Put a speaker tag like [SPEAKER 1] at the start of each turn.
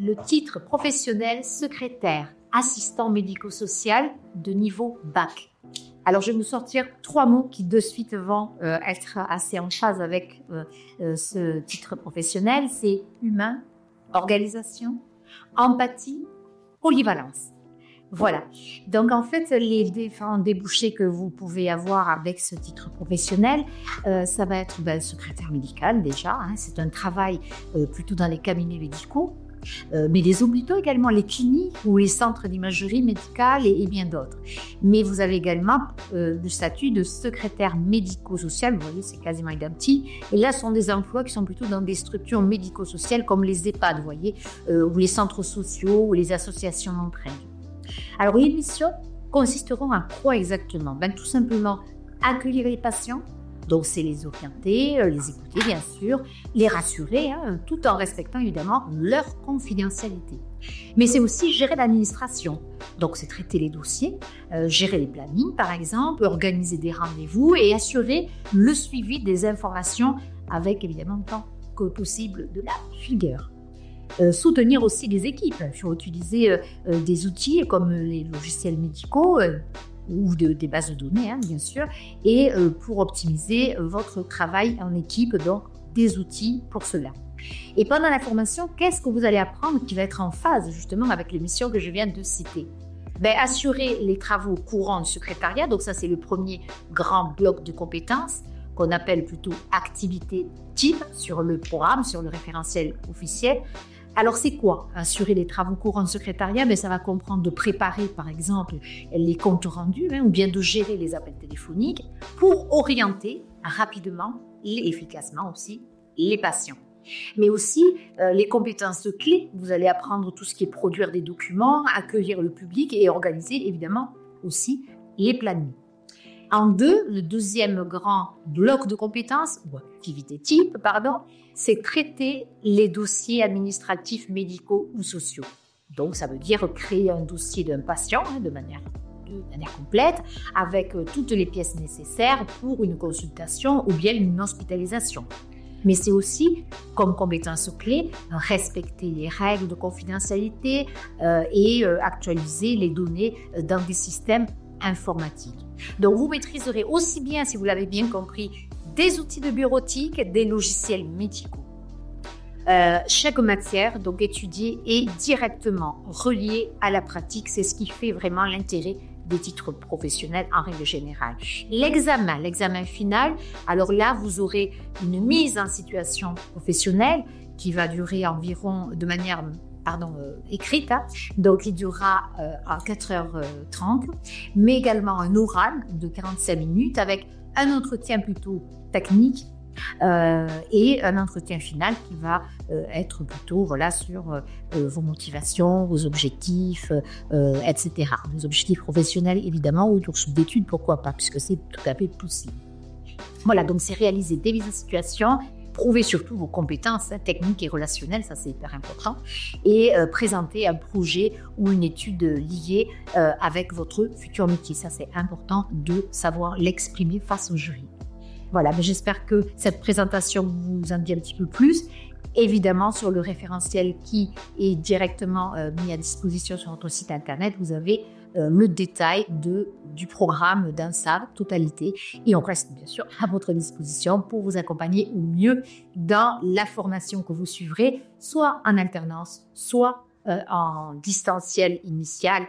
[SPEAKER 1] le titre professionnel secrétaire assistant médico-social de niveau bac. Alors, je vais vous sortir 3 mots qui de suite vont être assez en phase avec ce titre professionnel. C'est humain, organisation, empathie, polyvalence. Voilà. Donc, en fait, les différents débouchés que vous pouvez avoir avec ce titre professionnel, ça va être secrétaire médical déjà. C'est un travail plutôt dans les cabinets médicaux. Mais les hôpitaux également, les cliniques ou les centres d'imagerie médicale et bien d'autres. Mais vous avez également le statut de secrétaire médico-social, vous voyez, c'est quasiment identique. Et là, ce sont des emplois qui sont plutôt dans des structures médico-sociales comme les EHPAD, vous voyez, ou les centres sociaux ou les associations d'entraide. Alors, les missions consisteront à quoi exactement? Tout simplement, accueillir les patients. Donc, c'est les orienter, les écouter, bien sûr, les rassurer, tout en respectant évidemment leur confidentialité. Mais c'est aussi gérer l'administration. Donc, c'est traiter les dossiers, gérer les plannings, par exemple, organiser des rendez-vous et assurer le suivi des informations avec, évidemment, tant que possible de la rigueur. Soutenir aussi les équipes. Il faut utiliser des outils comme les logiciels médicaux, ou des bases de données, bien sûr, et pour optimiser votre travail en équipe, donc des outils pour cela. Et pendant la formation, qu'est-ce que vous allez apprendre qui va être en phase justement avec les missions que je viens de citer? Assurer les travaux courants du secrétariat, donc ça c'est le premier grand bloc de compétences qu'on appelle plutôt activité type sur le programme, sur le référentiel officiel. Alors, c'est quoi assurer les travaux courants de secrétariat? Ça va comprendre de préparer, par exemple, les comptes rendus ou bien de gérer les appels téléphoniques pour orienter rapidement et efficacement aussi les patients. Mais aussi, les compétences clés, vous allez apprendre tout ce qui est produire des documents, accueillir le public et organiser évidemment aussi les plannings. En le deuxième grand bloc de compétences, ou activité type, c'est traiter les dossiers administratifs, médicaux ou sociaux. Donc, ça veut dire créer un dossier d'un patient de manière complète, avec toutes les pièces nécessaires pour une consultation ou bien une hospitalisation. Mais c'est aussi, comme compétence clé, respecter les règles de confidentialité et actualiser les données dans des systèmes informatiques. Donc, vous maîtriserez aussi bien, si vous l'avez bien compris, des outils de bureautique, des logiciels médicaux. Chaque matière donc étudiée est directement reliée à la pratique. C'est ce qui fait vraiment l'intérêt des titres professionnels en règle générale. L'examen final, alors là, vous aurez une mise en situation professionnelle qui va durer environ de manière écrite, donc il durera à 4h30, mais également un oral de 45 minutes avec un entretien plutôt technique et un entretien final qui va être plutôt sur vos motivations, vos objectifs, etc. Vos objectifs professionnels évidemment ou d'études, pourquoi pas, puisque c'est tout à fait possible. Voilà, donc c'est réaliser des mises en situation, prouver surtout vos compétences techniques et relationnelles, ça c'est hyper important, et présenter un projet ou une étude liée avec votre futur métier. Ça c'est important de savoir l'exprimer face au jury. Voilà, mais j'espère que cette présentation vous en dit un petit peu plus. Évidemment, sur le référentiel qui est directement mis à disposition sur notre site internet, vous avez le détail du programme dans sa totalité. Et on reste bien sûr à votre disposition pour vous accompagner au mieux dans la formation que vous suivrez, soit en alternance, soit en distanciel initial.